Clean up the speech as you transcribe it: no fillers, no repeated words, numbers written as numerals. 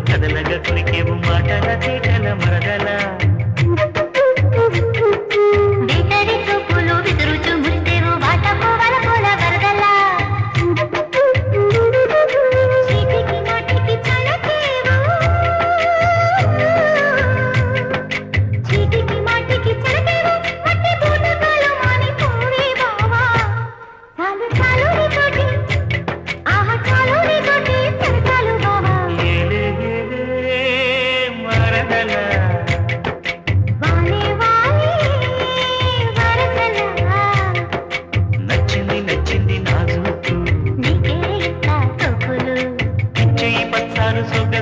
కదలగా కురికేవు మాటల తేటల మరదల వేటరి చూపులు విసురుచు మురిసేవు వాటపు వలపుల వరదల చీటికి మాటికి చలకేవు చీటికి మాటికి చలకేవు మట్టి బూటకాలు మానిపోవే బావా చాలు చాలు నీతోటి ఆహా చాలు నీతోటి సరసాలు బావా ఏలే మరదల వాలే వాలే వరసలా నచ్చింది నచ్చింది నాజుకు నీకే ఇస్తా తోపులు ఇచ్చే ఈ పచ్చారు సొగ్గు